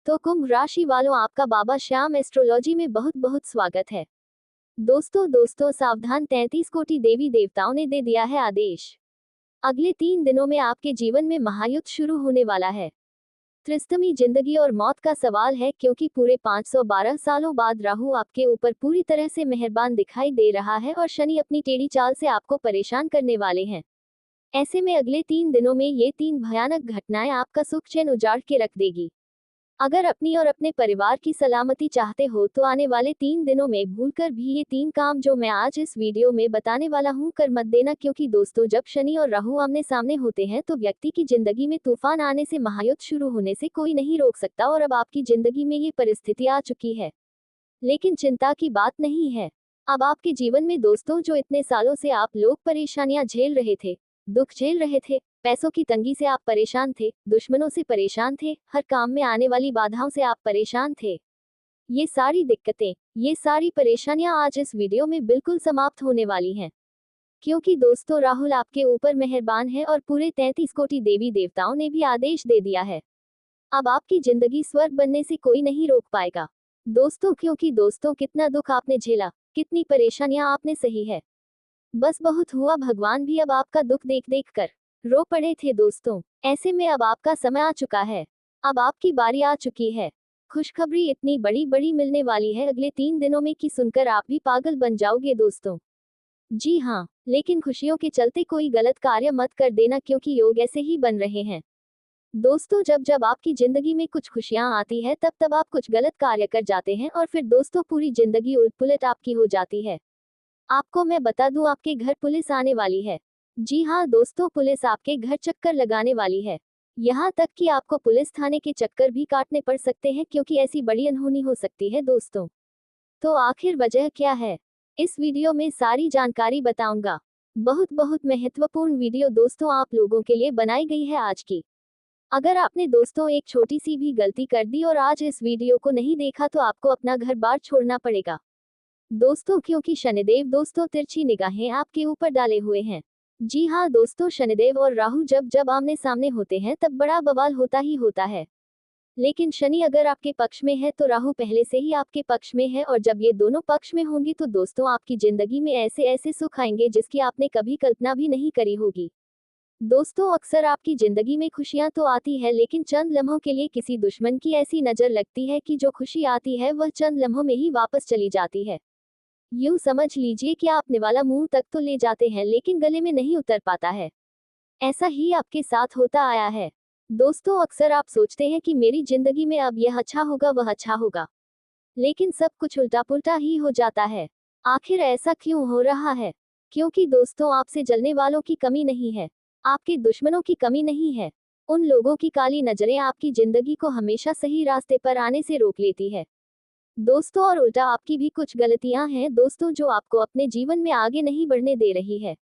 तो कुंभ राशि वालों, आपका बाबा श्याम एस्ट्रोलॉजी में बहुत बहुत स्वागत है। दोस्तों सावधान, 33 कोटि देवी देवताओं ने दे दिया है आदेश। अगले 3 दिनों में आपके जीवन में महायुद्ध शुरू होने वाला है। त्रिस्तमी जिंदगी और मौत का सवाल है, क्योंकि पूरे 512 सालों बाद राहु आपके ऊपर पूरी तरह से मेहरबान दिखाई दे रहा है और शनि अपनी टेढ़ी चाल से आपको परेशान करने वाले हैं। ऐसे में अगले 3 दिनों में ये 3 भयानक घटनाएं आपका सुख चैन उजाड़ के रख देगी। अगर अपनी और अपने परिवार की सलामती चाहते हो तो आने वाले 3 दिनों में भूलकर भी ये 3 काम जो मैं आज इस वीडियो में बताने वाला हूँ कर मत देना, क्योंकि दोस्तों, जब शनि और राहु आमने सामने होते हैं तो व्यक्ति की जिंदगी में तूफान आने से, महायुद्ध शुरू होने से कोई नहीं रोक सकता। और अब आपकी जिंदगी में ये परिस्थिति आ चुकी है। लेकिन चिंता की बात नहीं है। अब आपके जीवन में दोस्तों, जो इतने सालों से आप लोग परेशानियां झेल रहे थे, दुख झेल रहे थे, पैसों की तंगी से आप परेशान थे, दुश्मनों से परेशान थे, हर काम में आने वाली बाधाओं से आप परेशान थे, ये सारी दिक्कतें, ये सारी परेशानियां आज इस वीडियो में बिल्कुल समाप्त होने वाली हैं। क्योंकि दोस्तों, राहुल आपके ऊपर मेहरबान है और पूरे 33 कोटि देवी देवताओं ने भी आदेश दे दिया है। अब आपकी जिंदगी स्वर्ग बनने से कोई नहीं रोक पाएगा दोस्तों, क्योंकि दोस्तों, कितना दुख आपने झेला, कितनी परेशानियां आपने सही है। बस बहुत हुआ, भगवान भी अब आपका दुख देख देख कर रो पड़े थे दोस्तों। ऐसे में अब आपका समय आ चुका है, अब आपकी बारी आ चुकी है। खुशखबरी इतनी बड़ी बड़ी मिलने वाली है अगले 3 दिनों में कि सुनकर आप भी पागल बन जाओगे दोस्तों। जी हाँ, लेकिन खुशियों के चलते कोई गलत कार्य मत कर देना, क्योंकि योग ऐसे ही बन रहे हैं दोस्तों। जब जब आपकी जिंदगी में कुछ खुशियां आती है, तब तब आप कुछ गलत कार्य कर जाते हैं और फिर दोस्तों पूरी जिंदगी उलट पुलट आपकी हो जाती है। आपको मैं बता दूं, आपके घर पुलिस आने वाली है। जी हाँ दोस्तों, पुलिस आपके घर चक्कर लगाने वाली है। यहाँ तक कि आपको पुलिस थाने के चक्कर भी काटने पड़ सकते हैं, क्योंकि ऐसी बड़ी अनहोनी हो सकती है दोस्तों। तो आखिर वजह क्या है, इस वीडियो में सारी जानकारी बताऊंगा। बहुत बहुत महत्वपूर्ण वीडियो दोस्तों आप लोगों के लिए बनाई गई है आज की। अगर आपने दोस्तों एक छोटी सी भी गलती कर दी और आज इस वीडियो को नहीं देखा तो आपको अपना घर बार छोड़ना पड़ेगा दोस्तों, क्योंकि शनिदेव दोस्तों तिरछी निगाहें आपके ऊपर डाले हुए हैं। जी हाँ दोस्तों, शनिदेव और राहु जब जब आमने सामने होते हैं तब बड़ा बवाल होता ही होता है। लेकिन शनि अगर आपके पक्ष में है तो राहु पहले से ही आपके पक्ष में है, और जब ये दोनों पक्ष में होंगी तो दोस्तों आपकी जिंदगी में ऐसे ऐसे सुख आएंगे जिसकी आपने कभी कल्पना भी नहीं करी होगी दोस्तों। अक्सर आपकी जिंदगी में खुशियां तो आती है, लेकिन चंद लम्हों के लिए किसी दुश्मन की ऐसी नजर लगती है कि जो खुशी आती है वह चंद लम्हों में ही वापस चली जाती है। यूं समझ लीजिए कि आप निवाला मुंह तक तो ले जाते हैं, लेकिन गले में नहीं उतर पाता है। ऐसा ही आपके साथ होता आया है दोस्तों। अक्सर आप सोचते हैं कि मेरी जिंदगी में अब यह अच्छा होगा, वह अच्छा होगा, लेकिन सब कुछ उल्टा पुल्टा ही हो जाता है। आखिर ऐसा क्यों हो रहा है? क्योंकि दोस्तों, आपसे जलने वालों की कमी नहीं है, आपके दुश्मनों की कमी नहीं है। उन लोगों की काली नजरें आपकी जिंदगी को हमेशा सही रास्ते पर आने से रोक लेती है दोस्तों। और उल्टा आपकी भी कुछ गलतियां हैं दोस्तों, जो आपको अपने जीवन में आगे नहीं बढ़ने दे रही है।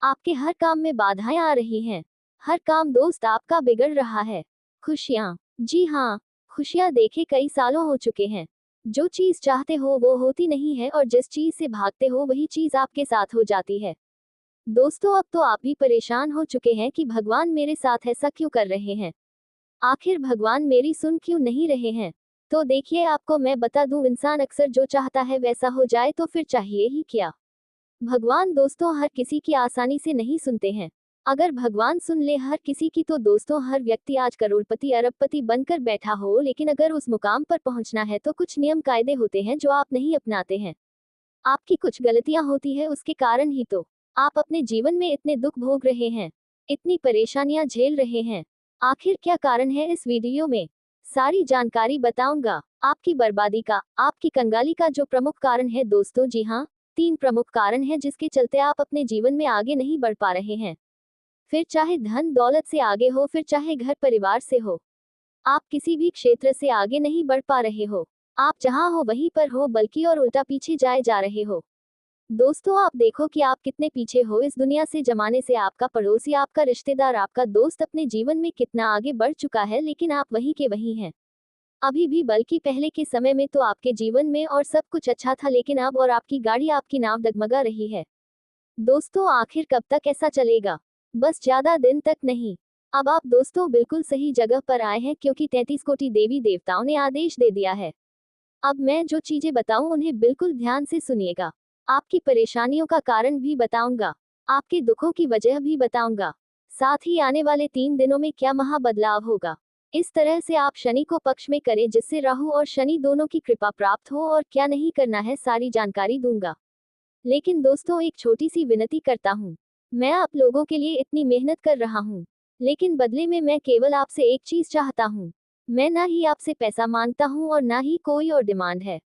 आपके हर काम में बाधाएं आ रही हैं, हर काम दोस्त आपका बिगड़ रहा है। खुशियां, जी हाँ, खुशियां देखे कई सालों हो चुके हैं। जो चीज चाहते हो वो होती नहीं है, और जिस चीज से भागते हो वही चीज आपके साथ हो जाती है दोस्तों। अब तो आप भी परेशान हो चुके हैं कि भगवान मेरे साथ ऐसा क्यों कर रहे हैं, आखिर भगवान मेरी सुन क्यों नहीं रहे हैं। तो देखिए, आपको मैं बता दूं, इंसान अक्सर जो चाहता है वैसा हो जाए तो फिर चाहिए ही क्या। भगवान दोस्तों हर किसी की आसानी से नहीं सुनते हैं। अगर भगवान सुन ले हर किसी की तो दोस्तों हर व्यक्ति आज करोड़पति अरबपति बनकर बैठा हो, लेकिन अगर उस मुकाम पर पहुंचना है तो कुछ नियम कायदे होते हैं जो आप नहीं अपनाते हैं। आपकी कुछ गलतियां होती है, उसके कारण ही तो आप अपने जीवन में इतने दुख भोग रहे हैं, इतनी परेशानियां झेल रहे हैं। आखिर क्या कारण है, इस वीडियो में सारी जानकारी बताऊंगा। आपकी बर्बादी का, आपकी कंगाली का जो प्रमुख कारण है दोस्तों, जी हाँ, 3 प्रमुख कारण हैं जिसके चलते आप अपने जीवन में आगे नहीं बढ़ पा रहे हैं। फिर चाहे धन दौलत से आगे हो, फिर चाहे घर परिवार से हो, आप किसी भी क्षेत्र से आगे नहीं बढ़ पा रहे हो। आप जहां हो वहीं पर हो, बल्कि और उल्टा पीछे जाए जा रहे हो दोस्तों। आप देखो कि आप कितने पीछे हो इस दुनिया से, जमाने से। आपका पड़ोसी, आपका रिश्तेदार, आपका दोस्त अपने जीवन में कितना आगे बढ़ चुका है, लेकिन आप वहीं के वहीं हैं अभी भी। बल्कि पहले के समय में तो आपके जीवन में और सब कुछ अच्छा था, लेकिन अब और आपकी गाड़ी, आपकी नाव डगमगा रही है दोस्तों। आखिर कब तक ऐसा चलेगा? बस ज्यादा दिन तक नहीं, अब आप दोस्तों बिल्कुल सही जगह पर आए हैं, क्योंकि 33 कोटि देवी देवताओं ने आदेश दे दिया है। अब मैं जो चीजें बताऊं उन्हें बिल्कुल ध्यान से सुनिएगा। आपकी परेशानियों का कारण भी बताऊंगा, आपके दुखों की वजह भी बताऊंगा, साथ ही आने वाले 3 दिनों में क्या महा बदलाव होगा। इस तरह से आप शनि को पक्ष में करें जिससे राहु और शनि दोनों की कृपा प्राप्त हो, और क्या नहीं करना है सारी जानकारी दूंगा। लेकिन दोस्तों एक छोटी सी विनती करता हूँ। मैं आप लोगों के लिए इतनी मेहनत कर रहा हूँ, लेकिन बदले में मैं केवल आपसे एक चीज चाहता हूँ। मैं ना ही आपसे पैसा मांगता हूँ और ना ही कोई और डिमांड है।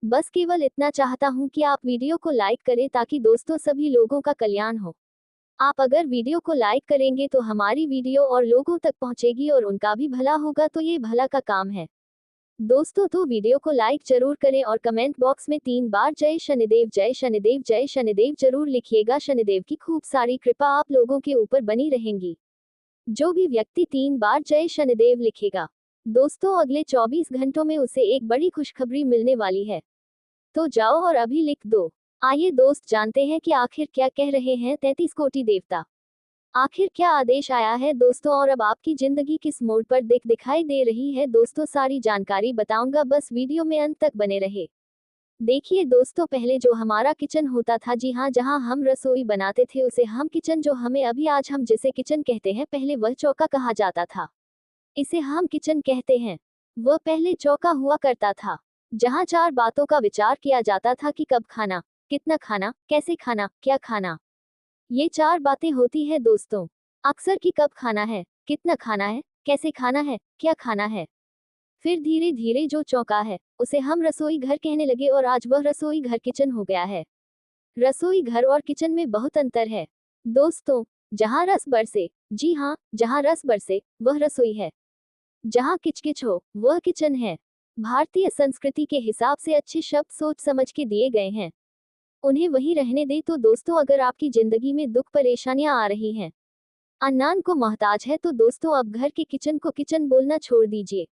बस केवल इतना चाहता हूँ कि आप वीडियो को लाइक करें ताकि दोस्तों सभी लोगों का कल्याण हो। आप अगर वीडियो को लाइक करेंगे तो हमारी वीडियो और लोगों तक पहुंचेगी और उनका भी भला होगा, तो ये भला का काम है। दोस्तों तो वीडियो को लाइक जरूर करें और कमेंट बॉक्स में 3 बार जय शनिदेव जय शनिदेव जय शनिदेव जरूर लिखिएगा। शनिदेव की खूब सारी कृपा आप लोगों के ऊपर बनी रहेंगी। जो भी व्यक्ति 3 बार जय शनिदेव लिखेगा, दोस्तों अगले 24 घंटों में उसे एक बड़ी खुशखबरी मिलने वाली है। तो जाओ और अभी लिख दो। आइए दोस्त जानते हैं कि आखिर क्या कह रहे हैं 33 कोटि देवता। आखिर क्या आदेश आया है दोस्तों, और अब आपकी जिंदगी किस मोड़ पर दिखाई दे रही है दोस्तों, सारी जानकारी बताऊंगा, बस वीडियो में अंत तक बने रहे। देखिए दोस्तों, पहले जो हमारा किचन होता था, जी हाँ, जहाँ हम रसोई बनाते थे उसे हम किचन, जो हमें अभी आज हम जिसे किचन कहते हैं, पहले वह चौका कहा जाता था। इसे हम किचन कहते हैं। वह पहले चौका हुआ करता था, जहाँ 4 बातों का विचार किया जाता था कि कब खाना, कितना खाना, कैसे खाना, क्या खाना। ये 4 बातें होती है दोस्तों। अक्सर कि कब खाना है, कितना खाना है, कैसे खाना है, क्या खाना है। फिर धीरे धीरे जो चौका है उसे हम रसोई घर कहने लगे, और आज वह रसोई घर किचन हो गया है। रसोई घर और किचन में बहुत अंतर है दोस्तों। जहाँ रस बरसे, जी हाँ, जहाँ रस बरसे वह रसोई है। जहाँ किचकिच हो वह किचन है। भारतीय संस्कृति के हिसाब से अच्छे शब्द सोच समझ के दिए गए हैं, उन्हें वहीं रहने दे। तो दोस्तों अगर आपकी जिंदगी में दुख परेशानियां आ रही हैं, अन्नान को मोहताज है, तो दोस्तों अब घर के किचन को किचन बोलना छोड़ दीजिए,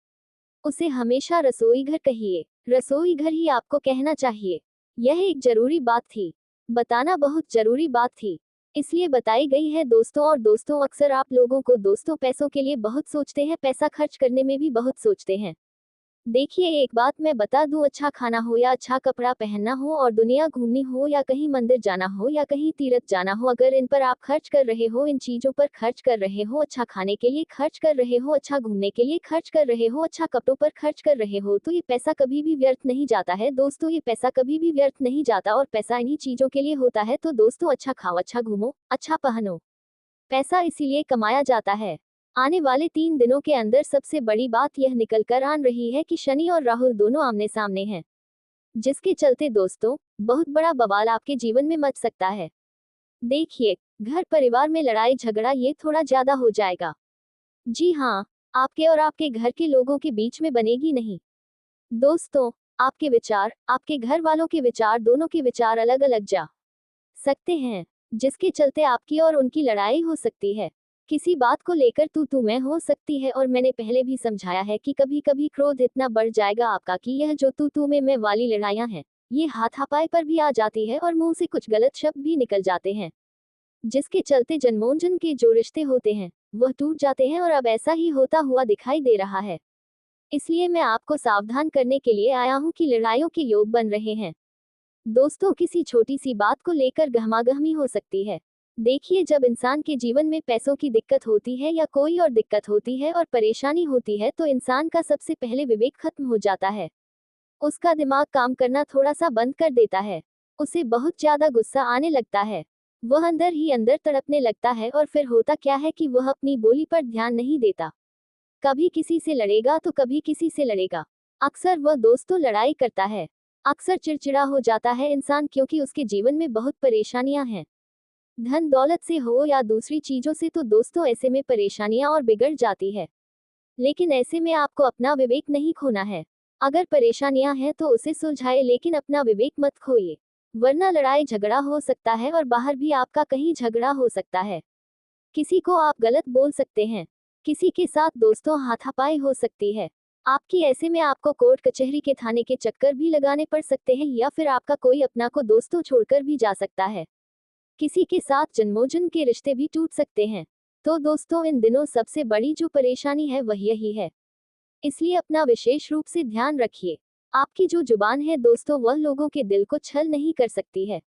उसे हमेशा रसोई घर कहिए। रसोई घर ही आपको कहना चाहिए। यह एक जरूरी बात थी, बताना बहुत जरूरी बात थी, इसलिए बताई गई है दोस्तों। और दोस्तों अक्सर आप लोगों को दोस्तों पैसों के लिए बहुत सोचते हैं, पैसा खर्च करने में भी बहुत सोचते हैं। देखिए एक बात मैं बता दूं, अच्छा खाना हो या अच्छा कपड़ा पहनना हो, और दुनिया घूमनी हो या कहीं मंदिर जाना हो या कहीं तीर्थ जाना हो, अगर इन पर आप खर्च कर रहे हो, इन चीजों पर खर्च कर रहे हो, अच्छा खाने के लिए खर्च कर रहे हो, अच्छा घूमने के लिए खर्च कर रहे हो, अच्छा कपड़ों पर खर्च कर रहे हो, तो ये पैसा कभी भी व्यर्थ नहीं जाता है दोस्तों। ये पैसा कभी भी व्यर्थ नहीं जाता, और पैसा इन्हीं चीजों के लिए होता है। तो दोस्तों अच्छा खाओ, अच्छा घूमो, अच्छा पहनो। पैसा इसीलिए कमाया जाता है। आने वाले 3 दिनों के अंदर सबसे बड़ी बात यह निकल कर आन रही है कि शनि और राहु दोनों आमने सामने हैं, जिसके चलते दोस्तों बहुत बड़ा बवाल आपके जीवन में मच सकता है। देखिए, घर परिवार में लड़ाई झगड़ा ये थोड़ा ज्यादा हो जाएगा। जी हाँ, आपके और आपके घर के लोगों के बीच में बनेगी नहीं। दोस्तों आपके विचार, आपके घर वालों के विचार, दोनों के विचार अलग अलग जा सकते हैं, जिसके चलते आपकी और उनकी लड़ाई हो सकती है। किसी बात को लेकर तू मैं हो सकती है, और मैंने पहले भी समझाया है कि कभी कभी क्रोध इतना बढ़ जाएगा आपका कि यह जो तू मैं वाली लड़ाइयां हैं, ये हाथापाई पर भी आ जाती है और मुंह से कुछ गलत शब्द भी निकल जाते हैं, जिसके चलते जन्मोजन्म के जो रिश्ते होते हैं वह टूट जाते हैं, और अब ऐसा ही होता हुआ दिखाई दे रहा है। इसलिए मैं आपको सावधान करने के लिए आया हूँ कि लड़ाइयों के योग बन रहे हैं। दोस्तों किसी छोटी सी बात को लेकर गहमागहमी हो सकती है। देखिए जब इंसान के जीवन में पैसों की दिक्कत होती है या कोई और दिक्कत होती है और परेशानी होती है, तो इंसान का सबसे पहले विवेक खत्म हो जाता है। उसका दिमाग काम करना थोड़ा सा बंद कर देता है। उसे बहुत ज्यादा गुस्सा आने लगता है। वह अंदर ही अंदर तड़पने लगता है, और फिर होता क्या है कि वह अपनी बोली पर ध्यान नहीं देता। कभी किसी से लड़ेगा तो कभी किसी से लड़ेगा। अक्सर वह दोस्तों लड़ाई करता है। अक्सर चिड़चिड़ा हो जाता है इंसान, क्योंकि उसके जीवन में बहुत परेशानियां हैं, धन दौलत से हो या दूसरी चीजों से। तो दोस्तों ऐसे में परेशानियां और बिगड़ जाती है। लेकिन ऐसे में आपको अपना विवेक नहीं खोना है। अगर परेशानियां हैं तो उसे सुलझाए, लेकिन अपना विवेक मत खोइए, वरना लड़ाई झगड़ा हो सकता है, और बाहर भी आपका कहीं झगड़ा हो सकता है। किसी को आप गलत बोल सकते हैं, किसी के साथ दोस्तों हाथापाई हो सकती है आपकी। ऐसे में आपको कोर्ट कचहरी के थाने के चक्कर भी लगाने पड़ सकते हैं, या फिर आपका कोई अपना को दोस्तों छोड़कर भी जा सकता है। किसी के साथ जन्मोजन्म के रिश्ते भी टूट सकते हैं। तो दोस्तों इन दिनों सबसे बड़ी जो परेशानी है वह यही है। इसलिए अपना विशेष रूप से ध्यान रखिए। आपकी जो जुबान है दोस्तों वह लोगों के दिल को छल नहीं कर सकती है।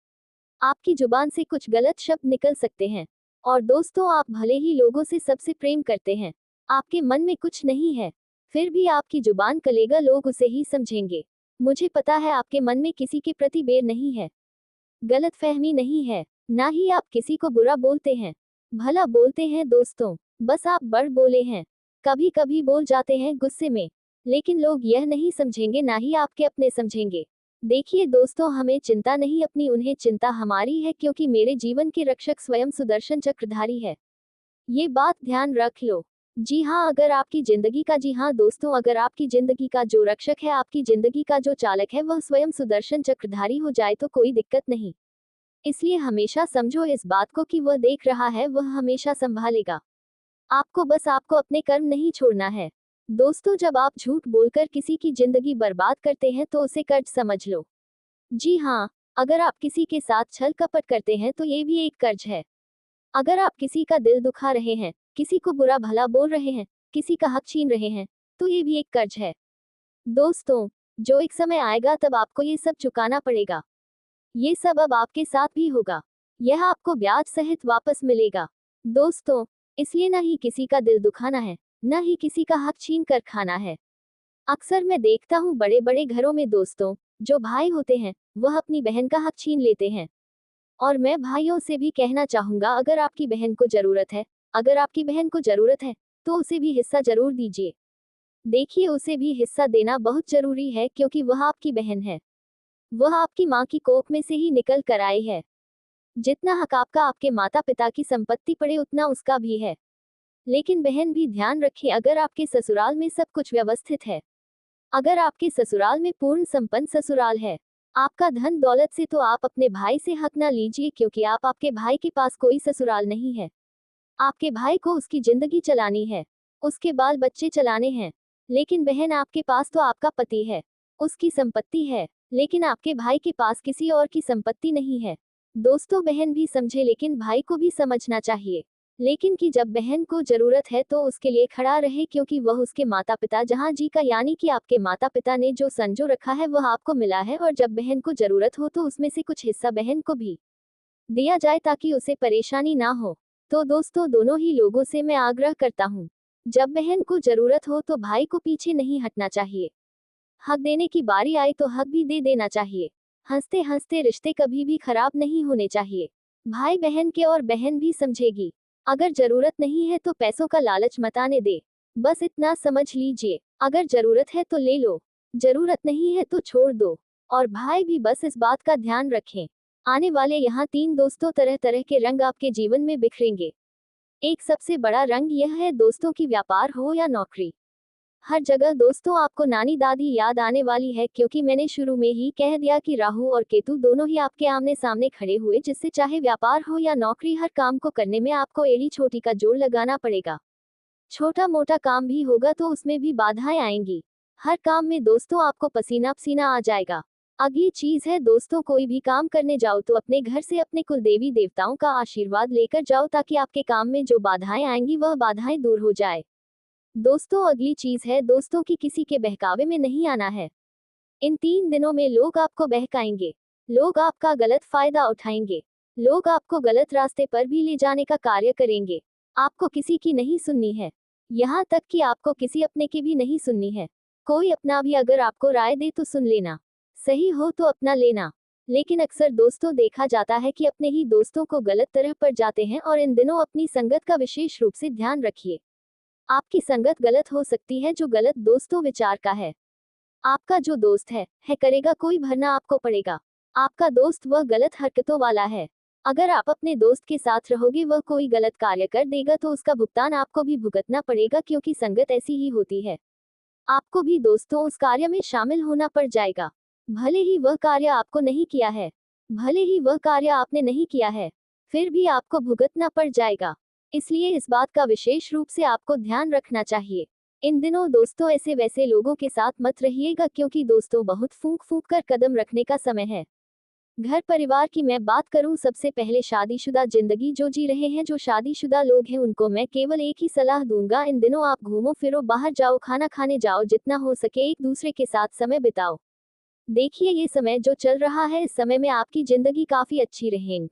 आपकी जुबान से कुछ गलत शब्द निकल सकते हैं। और दोस्तों आप भले ही लोगों से सबसे प्रेम करते हैं, आपके मन में कुछ नहीं है, फिर भी आपकी जुबान कलेगा लोग उसे ही समझेंगे। मुझे पता है आपके मन में किसी के प्रति बैर नहीं है, गलतफहमी नहीं है, ना ही आप किसी को बुरा बोलते हैं। भला बोलते हैं दोस्तों, बस आप बढ़ बोले हैं। कभी कभी बोल जाते हैं गुस्से में, लेकिन लोग यह नहीं समझेंगे, ना ही आपके अपने समझेंगे। देखिए दोस्तों, हमें चिंता नहीं अपनी, उन्हें चिंता हमारी है, क्योंकि मेरे जीवन के रक्षक स्वयं सुदर्शन चक्रधारी है। ये बात ध्यान रख लो। जी हाँ, अगर आपकी जिंदगी का, जी हाँ दोस्तों, अगर आपकी जिंदगी का जो रक्षक है, आपकी जिंदगी का जो चालक है, वह स्वयं सुदर्शन चक्रधारी हो जाए तो कोई दिक्कत नहीं। इसलिए हमेशा समझो इस बात को कि वह देख रहा है, वह हमेशा संभालेगा आपको। बस आपको अपने कर्म नहीं छोड़ना है। दोस्तों, जब आप झूठ बोलकर किसी की जिंदगी बर्बाद करते हैं तो उसे कर्ज समझ लो। जी हाँ, अगर आप किसी के साथ छल कपट करते हैं तो ये भी एक कर्ज है। अगर आप किसी का दिल दुखा रहे हैं, किसी को बुरा भला बोल रहे हैं, किसी का हक छीन रहे हैं, तो ये भी एक कर्ज है। दोस्तों, जो एक समय आएगा तब आपको ये सब चुकाना पड़ेगा। ये सब अब आपके साथ भी होगा। यह आपको ब्याज सहित वापस मिलेगा। दोस्तों, इसलिए ना ही किसी का दिल दुखाना है, ना ही किसी का हक छीन कर खाना है। अक्सर मैं देखता हूँ बड़े बड़े घरों में दोस्तों, जो भाई होते हैं वह अपनी बहन का हक छीन लेते हैं। और मैं भाइयों से भी कहना चाहूंगा, अगर आपकी बहन को जरूरत है, अगर आपकी बहन को जरूरत है तो उसे भी हिस्सा जरूर दीजिए। देखिए, उसे भी हिस्सा देना बहुत जरूरी है, क्योंकि वह आपकी बहन है। वह आपकी माँ की कोख में से ही निकल कर आई है। जितना हक आपका आपके माता पिता की संपत्ति पड़े उतना उसका भी है। लेकिन बहन भी ध्यान रखें, अगर आपके ससुराल में सब कुछ व्यवस्थित है, अगर आपके ससुराल में पूर्ण संपन्न ससुराल है, आपका धन दौलत से, तो आप अपने भाई से हक ना लीजिए, क्योंकि आपके भाई के पास कोई ससुराल नहीं है। आपके भाई को उसकी जिंदगी चलानी है, उसके बाल बच्चे चलाने हैं। लेकिन बहन, आपके पास तो आपका पति है, उसकी संपत्ति है, लेकिन आपके भाई के पास किसी और की संपत्ति नहीं है। दोस्तों, बहन भी समझे, लेकिन भाई को भी समझना चाहिए। लेकिन कि जब बहन को जरूरत है तो उसके लिए खड़ा रहे, क्योंकि वह उसके माता पिता, जहाँ जी का यानी कि आपके माता पिता ने जो संजो रखा है वह आपको मिला है। और जब बहन को जरूरत हो तो उसमें से कुछ हिस्सा बहन को भी दिया जाए, ताकि उसे परेशानी ना हो। तो दोस्तों, दोनों ही लोगों से मैं आग्रह करता हूँ, जब बहन को जरूरत हो तो भाई को पीछे नहीं हटना चाहिए। हक देने की बारी आए तो हक भी दे देना चाहिए। हंसते हंसते रिश्ते कभी भी खराब नहीं होने चाहिए। भाई बहन के, और बहन भी समझेगी। अगर जरूरत नहीं है तो पैसों का लालच मत आने दे, बस इतना समझ लीजिए। अगर जरूरत है तो ले लो, जरूरत नहीं है तो छोड़ दो। और भाई भी बस इस बात का ध्यान रखें। आने वाले यहाँ 3 दोस्तों, तरह तरह के रंग आपके जीवन में बिखरेंगे। एक सबसे बड़ा रंग यह है दोस्तों की, व्यापार हो या नौकरी, हर जगह दोस्तों आपको नानी दादी याद आने वाली है, क्योंकि मैंने शुरू में ही कह दिया कि राहु और केतु दोनों ही आपके आमने सामने खड़े हुए, जिससे चाहे व्यापार हो या नौकरी, हर काम को करने में आपको एड़ी छोटी का जोड़ लगाना पड़ेगा। छोटा मोटा काम भी होगा तो उसमें भी बाधाएं आएंगी। हर काम में दोस्तों आपको पसीना पसीना आ जाएगा। अगली चीज है दोस्तों, कोई भी काम करने जाओ तो अपने घर से अपने कुल देवी देवताओं का आशीर्वाद लेकर जाओ, ताकि आपके काम में जो बाधाएं आएंगी वह बाधाएं दूर हो जाए। दोस्तों, अगली चीज है दोस्तों की किसी के बहकावे में नहीं आना है। इन 3 दिनों में लोग आपको बहकाएंगे, लोग आपका गलत फायदा उठाएंगे, लोग आपको गलत रास्ते पर भी ले जाने का कार्य करेंगे। आपको किसी की नहीं सुननी है, यहाँ तक कि आपको किसी अपने की भी नहीं सुननी है। कोई अपना भी अगर आपको राय दे तो सुन लेना, सही हो तो अपना लेना। लेकिन अक्सर दोस्तों देखा जाता है कि अपने ही दोस्तों को गलत तरह पर जाते हैं। और इन दिनों अपनी संगत का विशेष रूप से ध्यान रखिए। आपकी संगत गलत हो सकती है, जो गलत दोस्तों विचार का है। आपका जो दोस्त है करेगा, कोई भरना आपको पड़ेगा। आपका दोस्त वह गलत हरकतों वाला है। अगर आप अपने दोस्त के साथ रहोगे, वह कोई गलत कार्य कर देगा तो उसका भुगतान आपको भी भुगतना पड़ेगा, क्योंकि संगत ऐसी ही होती है। आपको भी दोस्तों उस कार्य में शामिल होना पड़ जाएगा। भले ही वह कार्य आपको नहीं किया है, भले ही वह कार्य आपने नहीं किया है, फिर भी आपको भुगतना पड़ जाएगा। इसलिए इस बात का विशेष रूप से आपको ध्यान रखना चाहिए। इन दिनों दोस्तों ऐसे वैसे लोगों के साथ मत रहिएगा, क्योंकि दोस्तों बहुत फूंक फूंक कर कदम रखने का समय है। घर परिवार की मैं बात करूं, सबसे पहले शादीशुदा जिंदगी जो जी रहे हैं, जो शादीशुदा लोग हैं, उनको मैं केवल एक ही सलाह दूंगा, इन दिनों आप घूमो फिरो, बाहर जाओ, खाना खाने जाओ, जितना हो सके एक दूसरे के साथ समय बिताओ। देखिए ये समय जो चल रहा है, इस समय में आपकी जिंदगी काफी अच्छी रहेगी।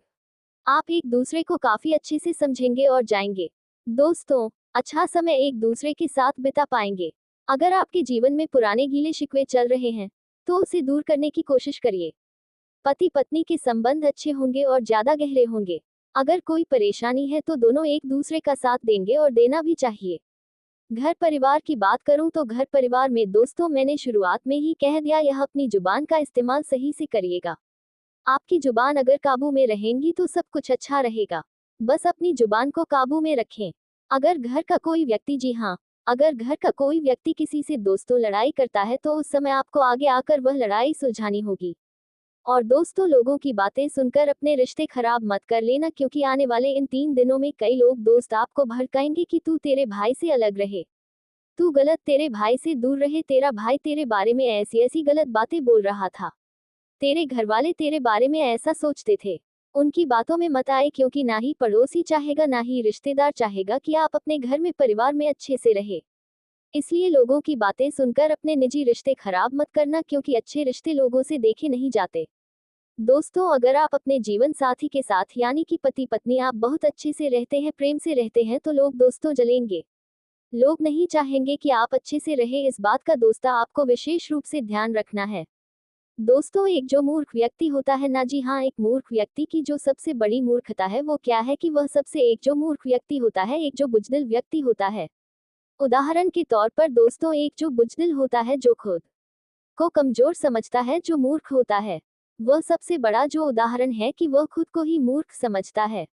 आप एक दूसरे को काफी अच्छे से समझेंगे और जाएंगे। दोस्तों, अच्छा समय एक दूसरे के साथ बिता पाएंगे। अगर आपके जीवन में पुराने गीले शिकवे चल रहे हैं, तो उसे दूर करने की कोशिश करिए। पति पत्नी के संबंध अच्छे होंगे और ज्यादा गहरे होंगे। अगर कोई परेशानी है तो दोनों एक दूसरे का साथ देंगे और देना भी चाहिए। घर परिवार की बात करूं तो घर परिवार में दोस्तों, मैंने शुरुआत में ही कह दिया, यह अपनी जुबान का इस्तेमाल सही से करिएगा। आपकी जुबान अगर काबू में रहेंगी तो सब कुछ अच्छा रहेगा। बस अपनी जुबान को काबू में रखें। अगर घर का कोई व्यक्ति, जी हाँ, अगर घर का कोई व्यक्ति किसी से दोस्तों लड़ाई करता है तो उस समय आपको आगे आकर वह लड़ाई सुलझानी होगी। और दोस्तों, लोगों की बातें सुनकर अपने रिश्ते खराब मत कर लेना, क्योंकि आने वाले इन 3 दिनों में कई लोग दोस्त आपको भड़काएंगे कि तू तेरे भाई से अलग रहे, तू गलत, तेरे भाई से दूर रहे, तेरा भाई तेरे बारे में ऐसी ऐसी गलत बातें बोल रहा था, तेरे घरवाले तेरे बारे में ऐसा सोचते थे। उनकी बातों में मत आए, क्योंकि ना ही पड़ोसी चाहेगा ना ही रिश्तेदार चाहेगा कि आप अपने घर में परिवार में अच्छे से रहे। इसलिए लोगों की बातें सुनकर अपने निजी रिश्ते खराब मत करना, क्योंकि अच्छे रिश्ते लोगों से देखे नहीं जाते। दोस्तों, अगर आप अपने जीवन साथी के साथ, यानी कि पति पत्नी, आप बहुत अच्छे से रहते हैं, प्रेम से रहते हैं, तो लोग दोस्तों जलेंगे। लोग नहीं चाहेंगे कि आप अच्छे से रहे, इस बात का दोस्ता आपको विशेष रूप से ध्यान रखना है। दोस्तों, एक जो मूर्ख व्यक्ति होता है ना, जी हाँ, एक मूर्ख व्यक्ति की जो सबसे बड़ी मूर्खता है वो क्या है कि वह सबसे एक जो मूर्ख व्यक्ति होता है, एक जो बुजदिल व्यक्ति होता है। उदाहरण के तौर पर दोस्तों, एक जो बुजदिल होता है, जो खुद को कमजोर समझता है, जो मूर्ख होता है, वह सबसे बड़ा जो उदाहरण है कि वह खुद को ही मूर्ख समझता है,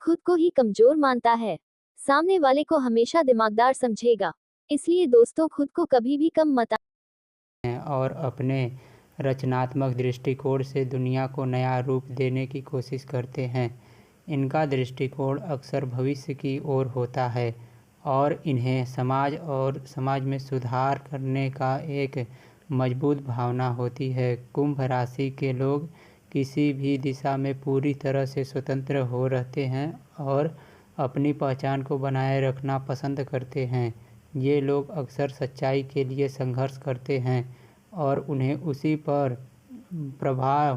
खुद को ही कमजोर मानता है, सामने वाले को हमेशा दिमागदार समझेगा। इसलिए दोस्तों, खुद को कभी भी कम मत हैं और अपने रचनात्मक दृष्टिकोण से दुनिया को नया रूप देने की कोशिश करते हैं। इनका दृष्टिकोण अक्सर भविष्य की ओर होता है और इन्हें समाज में सुधार करने का एक मजबूत भावना होती है। कुंभ राशि के लोग किसी भी दिशा में पूरी तरह से स्वतंत्र हो रहते हैं और अपनी पहचान को बनाए रखना पसंद करते हैं। ये लोग अक्सर सच्चाई के लिए संघर्ष करते हैं और उन्हें उसी पर प्रभाव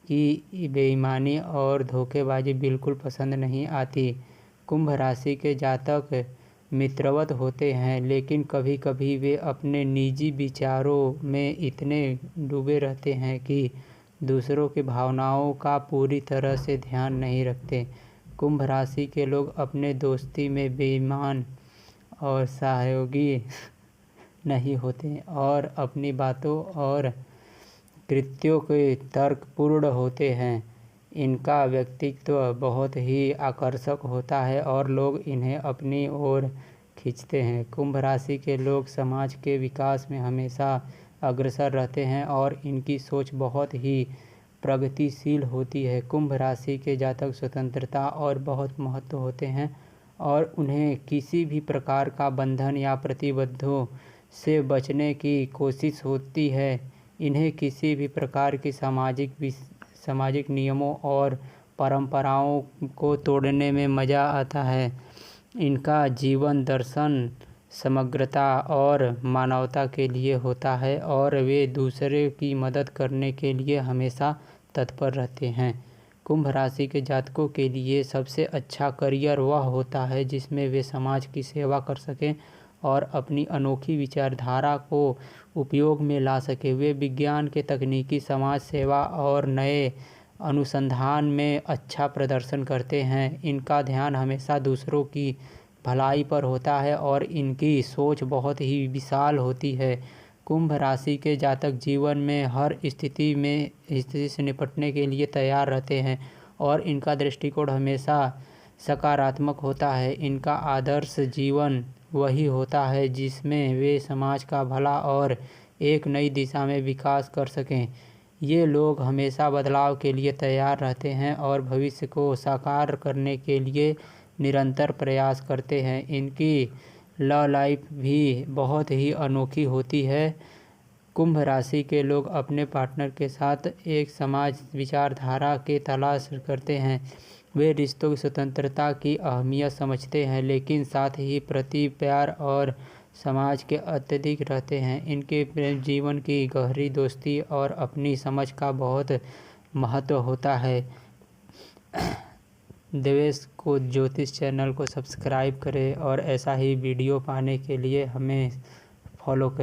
की बेईमानी और धोखेबाजी बिल्कुल पसंद नहीं आती। कुंभ राशि के जातक मित्रवत होते हैं, लेकिन कभी कभी वे अपने निजी विचारों में इतने डूबे रहते हैं कि दूसरों की भावनाओं का पूरी तरह से ध्यान नहीं रखते। कुंभ राशि के लोग अपने दोस्ती में बेईमान और सहयोगी नहीं होते और अपनी बातों और कृत्यों के तर्कपूर्ण होते हैं। इनका व्यक्तित्व बहुत ही आकर्षक होता है और लोग इन्हें अपनी ओर खींचते हैं। कुंभ राशि के लोग समाज के विकास में हमेशा अग्रसर रहते हैं और इनकी सोच बहुत ही प्रगतिशील होती है। कुंभ राशि के जातक स्वतंत्रता और बहुत महत्व होते हैं और उन्हें किसी भी प्रकार का बंधन या प्रतिबद्धों से बचने की कोशिश होती है। इन्हें किसी भी प्रकार की सामाजिक नियमों और परंपराओं को तोड़ने में मज़ा आता है। इनका जीवन दर्शन समग्रता और मानवता के लिए होता है और वे दूसरे की मदद करने के लिए हमेशा तत्पर रहते हैं। कुंभ राशि के जातकों के लिए सबसे अच्छा करियर वह होता है जिसमें वे समाज की सेवा कर सकें और अपनी अनोखी विचारधारा को उपयोग में ला सके। वे विज्ञान के तकनीकी, समाज सेवा और नए अनुसंधान में अच्छा प्रदर्शन करते हैं। इनका ध्यान हमेशा दूसरों की भलाई पर होता है और इनकी सोच बहुत ही विशाल होती है। कुंभ राशि के जातक जीवन में हर स्थिति से निपटने के लिए तैयार रहते हैं और इनका दृष्टिकोण हमेशा सकारात्मक होता है। इनका आदर्श जीवन वही होता है जिसमें वे समाज का भला और एक नई दिशा में विकास कर सकें। ये लोग हमेशा बदलाव के लिए तैयार रहते हैं और भविष्य को साकार करने के लिए निरंतर प्रयास करते हैं। इनकी लव लाइफ भी बहुत ही अनोखी होती है। कुंभ राशि के लोग अपने पार्टनर के साथ एक समाज विचारधारा की तलाश करते हैं। वे रिश्तों की स्वतंत्रता की अहमियत समझते हैं, लेकिन साथ ही प्रति प्यार और समाज के अत्यधिक रहते हैं। इनके प्रेम जीवन की गहरी दोस्ती और अपनी समझ का बहुत महत्व होता है। देवेश को ज्योतिष चैनल को सब्सक्राइब करें और ऐसा ही वीडियो पाने के लिए हमें फॉलो करें।